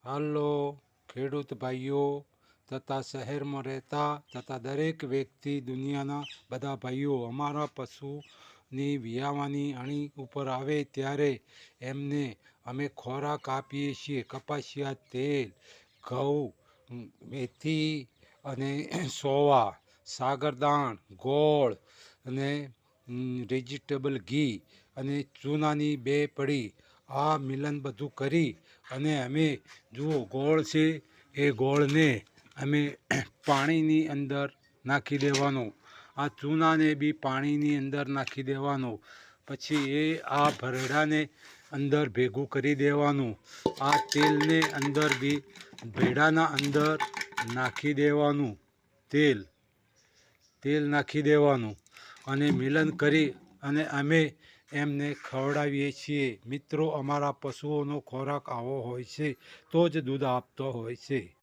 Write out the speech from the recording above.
હાલો ખેડૂત ભાઈઓ તથા શહેરમાં રહેતા તથા દરેક વ્યક્તિ દુનિયાના બધા ભાઈઓ, અમારા પશુની વિયાવાની અણી ઉપર આવે ત્યારે એમને અમે ખોરાક આપીએ છીએ. કપાસિયા તેલ, ઘઉં, મેથી અને સોવા, સાગરદાણ, ગોળ અને વેજીટેબલ ઘી અને ચૂનાની 2 પડી આ મિલન બધું કરી અને અમે જુઓ ગોળ છે એ ગોળને અમે પાણીની અંદર નાખી દેવાનો, આ ચૂનાને બી પાણીની અંદર નાખી દેવાનો, પછી એ આ ભરડાને અંદર ભેગું કરી દેવાનું, આ તેલને અંદર બી ભેડાના અંદર નાખી દેવાનું, તેલ નાખી દેવાનું અને મિલન કરી અને અમે એમને ખવડાવીએ છીએ. મિત્રો, અમારા પશુઓનો ખોરાક આવો હોય છે તો જ દૂધ આપતો હોય છે.